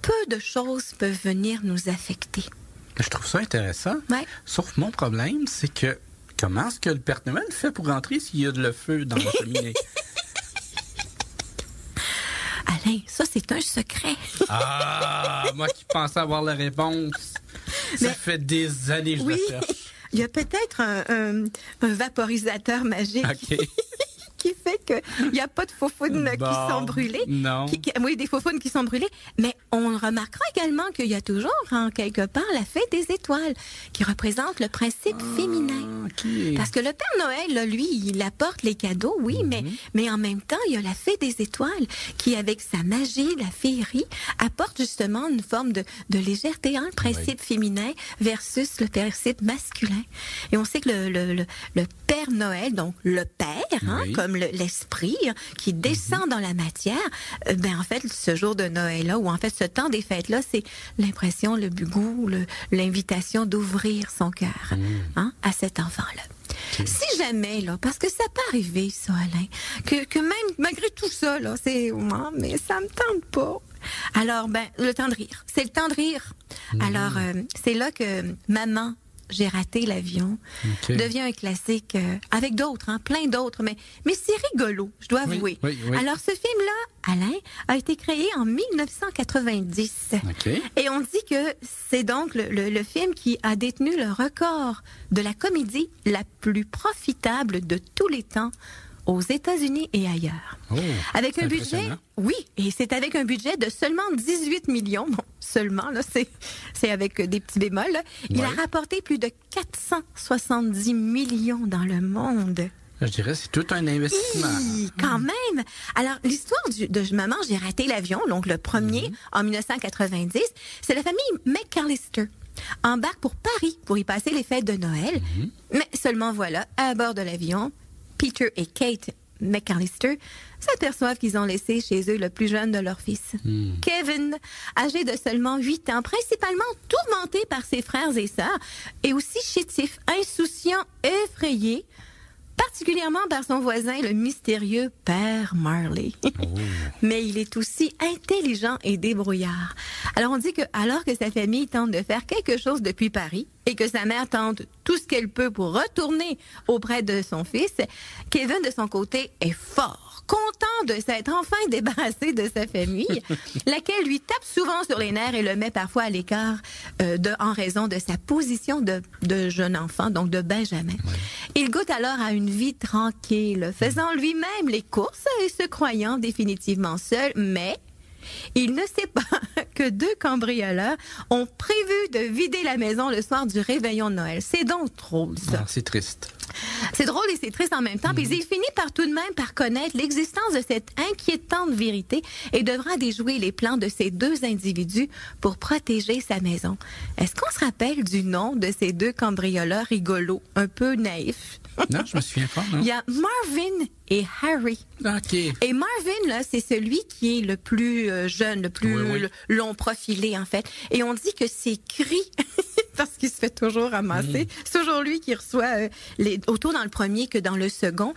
peu de choses peuvent venir nous affecter. Je trouve ça intéressant. Ouais. Sauf mon problème, c'est que comment est-ce que le Père Noël fait pour rentrer s'il y a de le feu dans la cheminée? Alain, ça, c'est un secret. Moi qui pensais avoir la réponse. Ça fait des années que je le cherche. Il y a peut-être un vaporisateur magique. OK. Qui fait qu'il n'y a pas de faufounes qui sont brûlées. Non. Oui, des faufounes qui sont brûlées. Mais on remarquera également qu'il y a toujours, en quelque part, la fête des étoiles, qui représente le principe féminin. Okay. Parce que le Père Noël, là, lui, il apporte les cadeaux, oui, mais en même temps, il y a la fête des étoiles, qui, avec sa magie, la féerie, apporte justement une forme de légèreté, le principe féminin versus le principe masculin. Et on sait que le Père Noël, donc le Père, comme l'esprit qui descend dans la matière, en fait, ce jour de Noël-là, ou en fait, ce temps des fêtes-là, c'est l'impression, le goût, l'invitation d'ouvrir son cœur à cet enfant-là. Okay. Si jamais, là, parce que ça peut arriver, ça, Alain, que même, malgré tout ça, là, c'est, mais ça me tente pas. Alors, le temps de rire. C'est le temps de rire. Alors, c'est là que maman, j'ai raté l'avion, devient un classique avec d'autres, plein d'autres, mais c'est rigolo, je dois avouer. Oui. Alors, ce film-là, Alain, a été créé en 1990. Et on dit que c'est donc le film qui a détenu le record de la comédie la plus profitable de tous les temps aux États-Unis et ailleurs. Avec un budget, et c'est avec un budget de seulement 18 millions. Bon, seulement, là, c'est avec des petits bémols. Là. Il a rapporté plus de 470 millions dans le monde. Je dirais c'est tout un investissement. Quand même! Alors, l'histoire de Maman, j'ai raté l'avion, donc le premier, en 1990, c'est la famille McAllister. Embarque pour Paris pour y passer les fêtes de Noël. Mais seulement voilà, à bord de l'avion, Peter et Kate McAllister s'aperçoivent qu'ils ont laissé chez eux le plus jeune de leurs fils, Kevin, âgé de seulement 8 ans, principalement tourmenté par ses frères et sœurs, et aussi chétif, insouciant, effrayé, particulièrement par son voisin, le mystérieux Père Marley. Mais il est aussi intelligent et débrouillard. Alors on dit que alors que sa famille tente de faire quelque chose depuis Paris et que sa mère tente tout ce qu'elle peut pour retourner auprès de son fils, Kevin, de son côté, est fort, content de s'être enfin débarrassé de sa famille, laquelle lui tape souvent sur les nerfs et le met parfois à l'écart en raison de sa position de jeune enfant, donc de Benjamin. Il goûte alors à une vie tranquille, faisant lui-même les courses et se croyant définitivement seul, mais il ne sait pas que 2 cambrioleurs ont prévu de vider la maison le soir du réveillon de Noël. C'est donc drôle, ça. C'est triste. C'est drôle et c'est triste en même temps. Puis il finit par tout de même par connaître l'existence de cette inquiétante vérité et devra déjouer les plans de ces 2 individus pour protéger sa maison. Est-ce qu'on se rappelle du nom de ces 2 cambrioleurs rigolos, un peu naïfs? Non, je me souviens pas, non. Il y a Marvin et Harry. OK. Et Marvin, là, c'est celui qui est le plus jeune, le plus long profilé, en fait. Et on dit que ses cris parce qu'il se fait toujours ramasser. C'est toujours lui qui reçoit autant dans le premier que dans le second,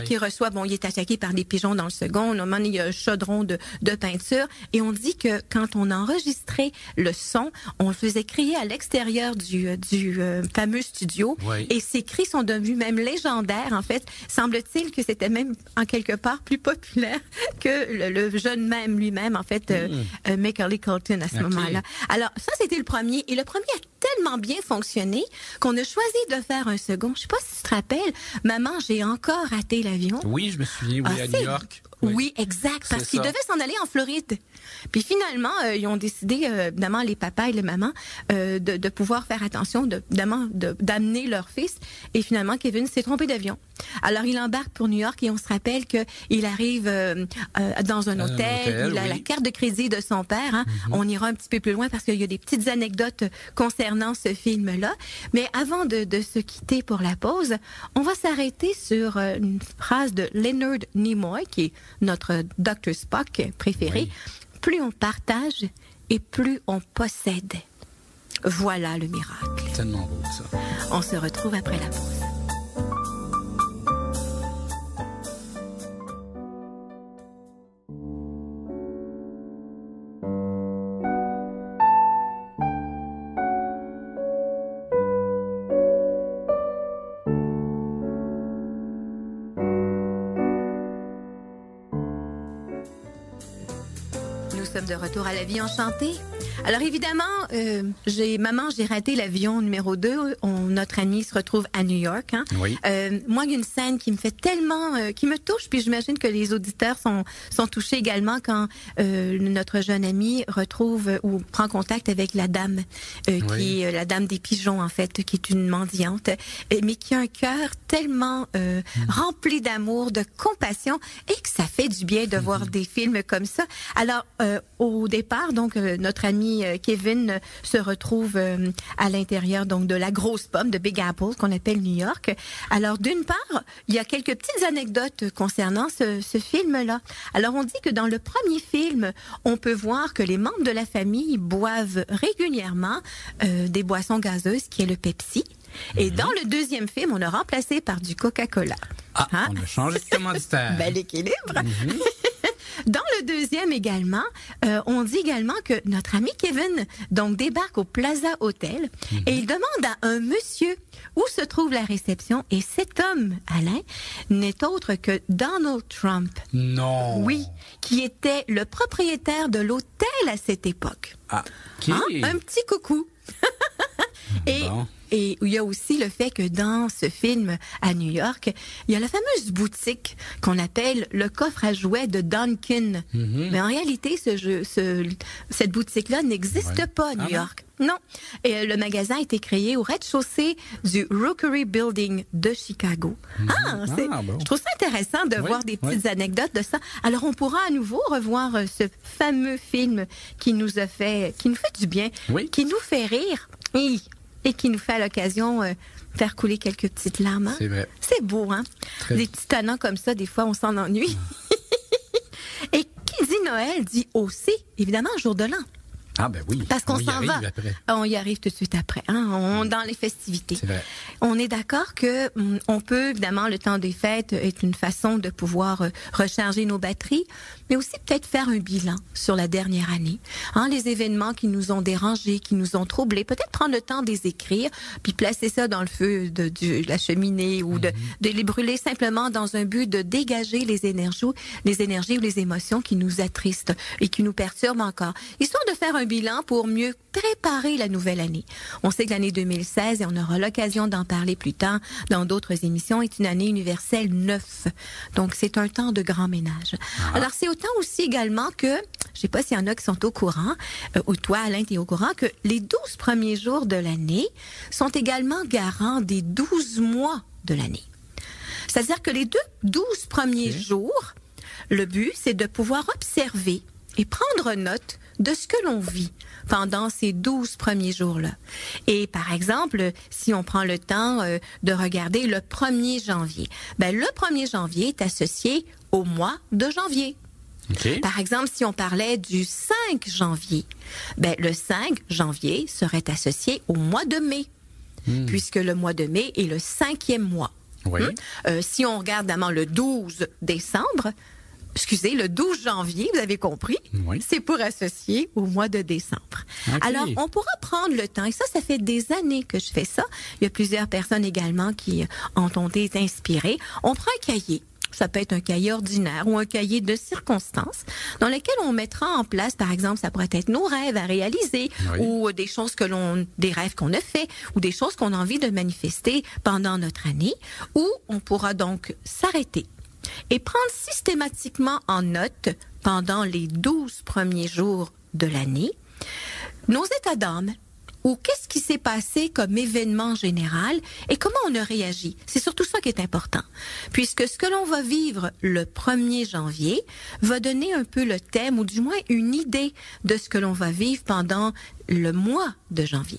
qui reçoit, il est attaqué par des pigeons dans le second. Normalement, il y a un chaudron de peinture. Et on dit que quand on enregistrait le son, on le faisait crier à l'extérieur du fameux studio. Oui. Et ces cris sont devenus même légendaires, en fait. Semble-t-il que c'était même, en quelque part, plus populaire que le jeune même lui-même, en fait, Macaulay Culkin à ce moment-là. Alors, ça, c'était le premier. Et le premier a tellement bien fonctionné qu'on a choisi de faire un second. Je sais pas si tu te rappelles, Maman, j'ai encore raté l'avion. Oui, je me souviens, à New York. Oui, exact, parce qu'ils devaient s'en aller en Floride. Puis finalement, ils ont décidé, évidemment, les papas et les mamans, de pouvoir faire attention, d'amener leur fils. Et finalement, Kevin s'est trompé d'avion. Alors, il embarque pour New York et on se rappelle qu'il arrive dans un hôtel. Il a la carte de crédit de son père. Hein. On ira un petit peu plus loin parce qu'il y a des petites anecdotes concernant ce film-là. Mais avant de se quitter pour la pause, on va s'arrêter sur une phrase de Leonard Nimoy, qui est notre Dr. Spock préféré. Oui. Plus on partage et plus on possède. Voilà le miracle. Tellement beau, ça. On se retrouve après la pause. De retour à la vie enchantée. Alors évidemment, j'ai raté l'avion numéro 2. Notre ami se retrouve à New York. Hein. Oui. Moi, il y a une scène qui me fait tellement, qui me touche, puis j'imagine que les auditeurs sont touchés également quand notre jeune ami retrouve ou prend contact avec la dame, qui est la dame des pigeons en fait, qui est une mendiante, mais qui a un cœur tellement rempli d'amour, de compassion, et que ça fait du bien de voir des films comme ça. Alors au départ, donc notre ami Kevin se retrouve à l'intérieur donc de la grosse pomme de Big Apple qu'on appelle New York. Alors d'une part, il y a quelques petites anecdotes concernant ce film-là. Alors on dit que dans le premier film, on peut voir que les membres de la famille boivent régulièrement des boissons gazeuses, qui est le Pepsi. Et dans le deuxième film, on a remplacé par du Coca-Cola. Ah, hein? On a changé de commanditaire. Ben, l'équilibre. Dans le deuxième également, on dit également que notre ami Kevin donc débarque au Plaza Hotel et il demande à un monsieur où se trouve la réception, et cet homme, Alain, n'est autre que Donald Trump. Non. Oui, qui était le propriétaire de l'hôtel à cette époque. Ah, qui? Hein? Un petit coucou. Et il y a aussi le fait que dans ce film à New York, il y a la fameuse boutique qu'on appelle le coffre à jouets de Dunkin'. Mais en réalité, cette boutique-là n'existe pas à New York. Non. Et le magasin a été créé au rez-de-chaussée du Rookery Building de Chicago. Je trouve ça intéressant de voir des petites anecdotes de ça. Alors, on pourra à nouveau revoir ce fameux film qui nous fait du bien, qui nous fait rire. Et qui nous fait à l'occasion faire couler quelques petites larmes. Hein? C'est vrai. C'est beau, hein? Des petits tannants comme ça, des fois, on s'en ennuie. Et qui dit Noël dit aussi, évidemment, jour de l'an. Ah ben oui. Parce qu'on s'en va. Après. On y arrive tout de suite après. Hein? Dans les festivités. C'est vrai. On est d'accord que on peut, évidemment, le temps des fêtes est une façon de pouvoir recharger nos batteries, mais aussi peut-être faire un bilan sur la dernière année. Hein, les événements qui nous ont dérangés, qui nous ont troublés, peut-être prendre le temps de les écrire, puis placer ça dans le feu de la cheminée ou de les brûler simplement dans un but de dégager les énergies ou les émotions qui nous attristent et qui nous perturbent encore. Histoire de faire un bilan pour mieux préparer la nouvelle année. On sait que l'année 2016, et on aura l'occasion d'en parler plus tard dans d'autres émissions, est une année universelle 9. Donc, c'est un temps de grand ménage. Alors, c'est autant aussi également que, je sais pas s'il y en a qui sont au courant, ou toi, Alain, tu es au courant, que les 12 premiers jours de l'année sont également garants des 12 mois de l'année. C'est-à-dire que les 12 premiers jours, le but, c'est de pouvoir observer et prendre note de ce que l'on vit pendant ces 12 premiers jours-là. Et par exemple, si on prend le temps de regarder le 1er janvier, le 1er janvier est associé au mois de janvier. Okay. Par exemple, si on parlait du 5 janvier, le 5 janvier serait associé au mois de mai, puisque le mois de mai est le 5e mois. Oui. Si on regarde d'abord le 12 janvier, vous avez compris, c'est pour associer au mois de décembre. Okay. Alors, on pourra prendre le temps, et ça fait des années que je fais ça. Il y a plusieurs personnes également qui ont été inspirées. On prend un cahier. Ça peut être un cahier ordinaire ou un cahier de circonstances dans lequel on mettra en place, par exemple, ça pourrait être nos rêves à réaliser ou des choses des rêves qu'on a fait ou des choses qu'on a envie de manifester pendant notre année, où on pourra donc s'arrêter et prendre systématiquement en note pendant les 12 premiers jours de l'année nos états d'âme, ou qu'est-ce qui s'est passé comme événement général et comment on a réagi. C'est surtout ça qui est important, puisque ce que l'on va vivre le 1er janvier va donner un peu le thème, ou du moins une idée de ce que l'on va vivre pendant le mois de janvier.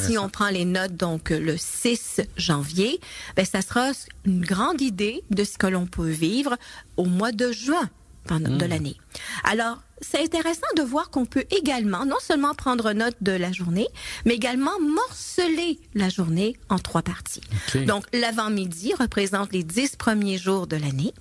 Si on prend les notes, donc le 6 janvier, ça sera une grande idée de ce que l'on peut vivre au mois de juin de l'année. Alors, c'est intéressant de voir qu'on peut également, non seulement prendre note de la journée, mais également morceler la journée en 3 parties. Okay. Donc, l'avant-midi représente les 10 premiers jours de l'année.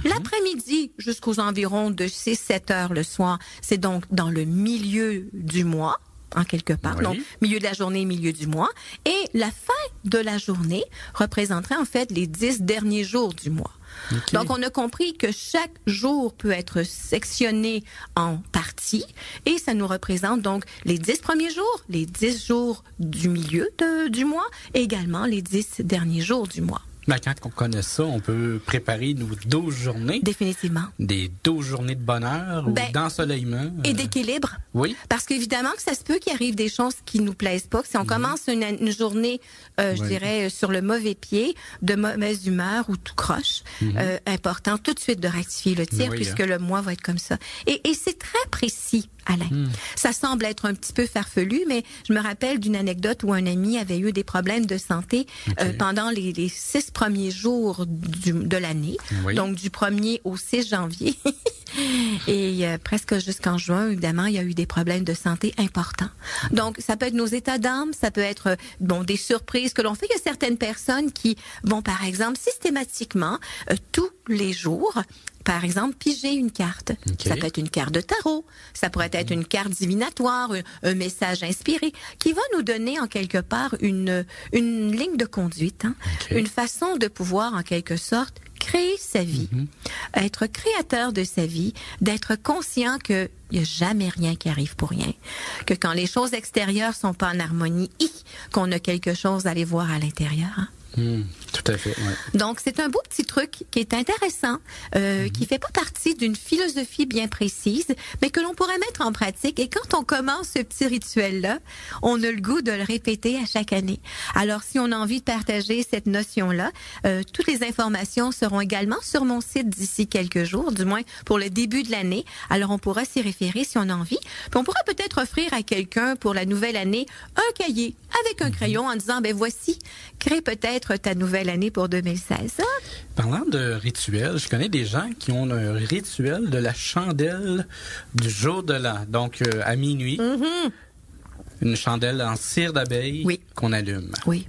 L'après-midi, jusqu'aux environs de 6-7 heures le soir, c'est donc dans le milieu du mois, en quelque part. Donc, milieu de la journée, milieu du mois. Et la fin de la journée représenterait en fait les 10 derniers jours du mois. Okay. Donc, on a compris que chaque jour peut être sectionné en parties et ça nous représente donc les 10 premiers jours, les 10 jours du milieu du mois et également les 10 derniers jours du mois. Quand on connaît ça, on peut préparer nos 12 journées. Définitivement. Des 12 journées de bonheur ou d'ensoleillement. Et d'équilibre. Oui. Parce qu'évidemment que ça se peut qu'il arrive des choses qui nous plaisent pas. Que si on commence une journée, je dirais, sur le mauvais pied, de mauvaise humeur ou tout croche, important tout de suite de rectifier le tir puisque le mois va être comme ça. Et c'est très précis, Alain. Ça semble être un petit peu farfelu, mais je me rappelle d'une anecdote où un ami avait eu des problèmes de santé pendant les 6 premiers jours de l'année, donc du 1er au 6 janvier. Et presque jusqu'en juin, évidemment, il y a eu des problèmes de santé importants. Donc, ça peut être nos états d'âme, ça peut être des surprises que l'on fait. Il y a certaines personnes qui vont, par exemple, systématiquement, tous les jours, par exemple, piger une carte. Ça peut être une carte de tarot, ça pourrait être une carte divinatoire, un message inspiré, qui va nous donner en quelque part une ligne de conduite, une façon de pouvoir, en quelque sorte, créer sa vie, être créateur de sa vie, d'être conscient qu'il n'y a jamais rien qui arrive pour rien, que quand les choses extérieures sont pas en harmonie, qu'on a quelque chose à aller voir à l'intérieur. Tout à fait, Donc, c'est un beau petit truc qui est intéressant, qui fait pas partie d'une philosophie bien précise, mais que l'on pourrait mettre en pratique. Et quand on commence ce petit rituel-là, on a le goût de le répéter à chaque année. Alors, si on a envie de partager cette notion-là, toutes les informations seront également sur mon site d'ici quelques jours, du moins pour le début de l'année. Alors, on pourra s'y référer si on a envie. Puis, on pourra peut-être offrir à quelqu'un pour la nouvelle année un cahier avec un crayon en disant, voici, crée peut-être ta nouvelle année pour 2016. Parlant de rituels, je connais des gens qui ont un rituel de la chandelle du jour de l'an, donc à minuit. Une chandelle en cire d'abeille qu'on allume. Oui.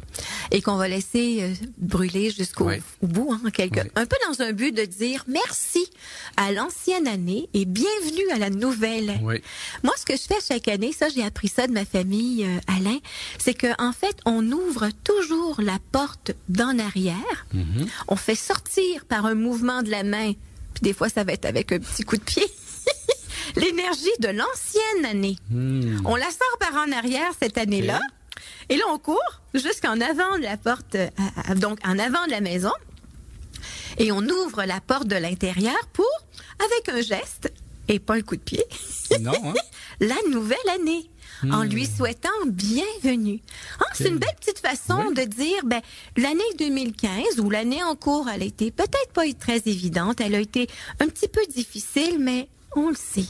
Et qu'on va laisser brûler jusqu'au bout, un peu dans un but de dire merci à l'ancienne année et bienvenue à la nouvelle. Moi, ce que je fais chaque année, ça, j'ai appris ça de ma famille, Alain, c'est que en fait, on ouvre toujours la porte d'en arrière. On fait sortir par un mouvement de la main, puis des fois, ça va être avec un petit coup de pied. L'énergie de l'ancienne année. On la sort par en arrière cette année-là. Et là, on court jusqu'en avant de la porte, donc en avant de la maison. Et on ouvre la porte de l'intérieur pour, avec un geste, et pas un coup de pied, la nouvelle année. En lui souhaitant bienvenue. C'est une belle petite façon de dire, l'année 2015 ou l'année en cours, elle a été peut-être pas très évidente, elle a été un petit peu difficile, mais on le sait.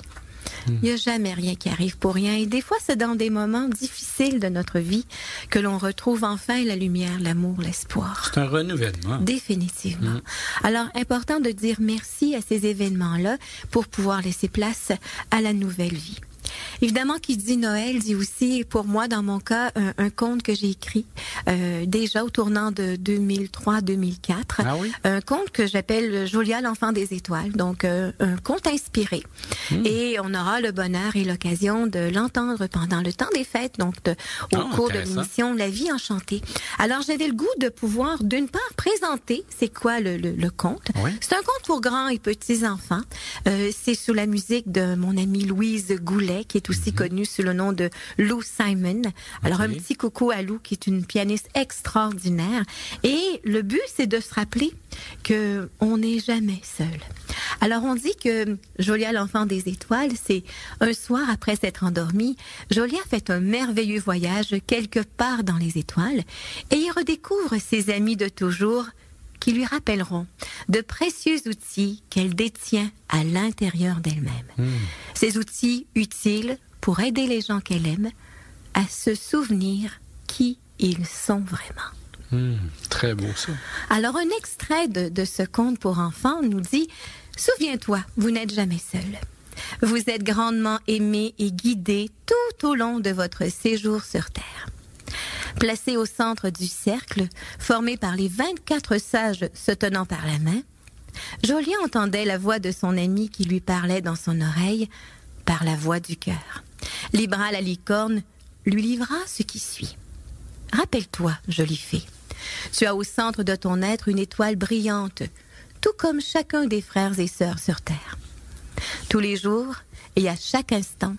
Il n'y a jamais rien qui arrive pour rien. Et des fois, c'est dans des moments difficiles de notre vie que l'on retrouve enfin la lumière, l'amour, l'espoir. C'est un renouvellement. Définitivement. Alors, important de dire merci à ces événements-là pour pouvoir laisser place à la nouvelle vie. Évidemment, qui dit Noël dit aussi, pour moi, dans mon cas, un conte que j'ai écrit déjà au tournant de 2003-2004. Ah oui? Un conte que j'appelle Jolia, l'enfant des étoiles. Donc, un conte inspiré. Et on aura le bonheur et l'occasion de l'entendre pendant le temps des fêtes, donc au cours de l'émission La vie enchantée. Alors, j'avais le goût de pouvoir, d'une part, présenter c'est quoi le conte. Oui. C'est un conte pour grands et petits enfants. C'est sous la musique de mon amie Louise Goulet, qui est aussi connue sous le nom de Lou Simon. Alors, un petit coucou à Lou, qui est une pianiste extraordinaire. Et le but, c'est de se rappeler que on n'est jamais seul. Alors, on dit que Jolia, l'enfant des étoiles, c'est un soir après s'être endormi, Jolia fait un merveilleux voyage quelque part dans les étoiles et il redécouvre ses amis de toujours qui lui rappelleront de précieux outils qu'elle détient à l'intérieur d'elle-même. Ces outils utiles pour aider les gens qu'elle aime à se souvenir qui ils sont vraiment. Très beau ça. Alors, un extrait de ce conte pour enfants nous dit « Souviens-toi, vous n'êtes jamais seul. Vous êtes grandement aimé et guidé tout au long de votre séjour sur Terre. » Placé au centre du cercle, formé par les 24 sages se tenant par la main, Jolia entendait la voix de son ami qui lui parlait dans son oreille par la voix du cœur. Libra la licorne lui livra ce qui suit. « Rappelle-toi, jolie fée, tu as au centre de ton être une étoile brillante, tout comme chacun des frères et sœurs sur Terre. Tous les jours et à chaque instant,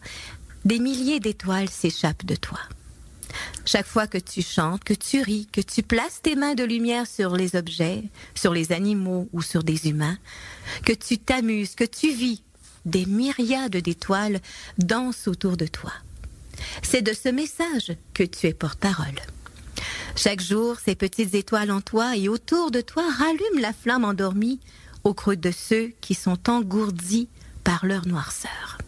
des milliers d'étoiles s'échappent de toi. Chaque fois que tu chantes, que tu ris, que tu places tes mains de lumière sur les objets, sur les animaux ou sur des humains, que tu t'amuses, que tu vis, des myriades d'étoiles dansent autour de toi. C'est de ce message que tu es porte-parole. Chaque jour, ces petites étoiles en toi et autour de toi rallument la flamme endormie au creux de ceux qui sont engourdis par leur noirceur.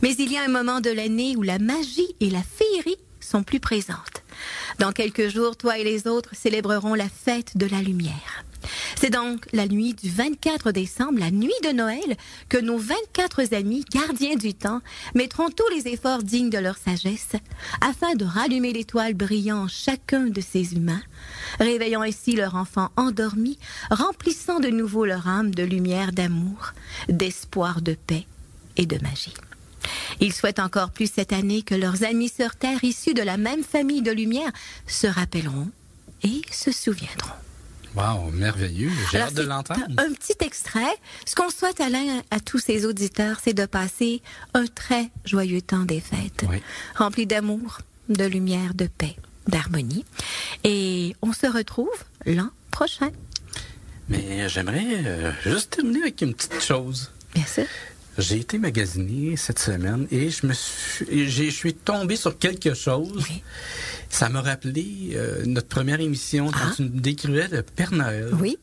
Mais il y a un moment de l'année où la magie et la féerie sont plus présentes. Dans quelques jours, toi et les autres célébreront la fête de la lumière. C'est donc la nuit du 24 décembre, la nuit de Noël, que nos 24 amis, gardiens du temps, mettront tous les efforts dignes de leur sagesse afin de rallumer l'étoile brillant en chacun de ces humains, réveillant ainsi leur enfant endormi, remplissant de nouveau leur âme de lumière, d'amour, d'espoir, de paix et de magie. Ils souhaitent encore plus cette année que leurs amis sur Terre, issus de la même famille de lumière, se rappelleront et se souviendront. Wow, merveilleux. J'ai hâte de l'entendre. Un petit extrait. Ce qu'on souhaite, Alain, à tous ces auditeurs, c'est de passer un très joyeux temps des fêtes, rempli d'amour, de lumière, de paix, d'harmonie. Et on se retrouve l'an prochain. Mais j'aimerais juste terminer avec une petite chose. Bien sûr. J'ai été magasiner cette semaine et je suis tombé sur quelque chose. Oui. Ça m'a rappelé notre première émission quand tu décrivais le Père Noël. Oui.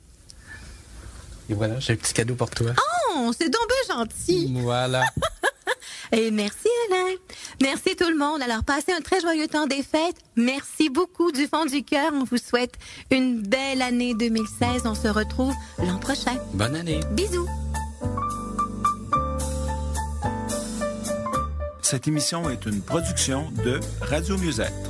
Et voilà, j'ai un petit cadeau pour toi. Oh, c'est donc bien gentil. Voilà. Et merci, Alain. Merci tout le monde. Alors, passez un très joyeux temps des fêtes. Merci beaucoup du fond du cœur. On vous souhaite une belle année 2016. On se retrouve l'an prochain. Bonne année. Bisous. Cette émission est une production de Radio Musette.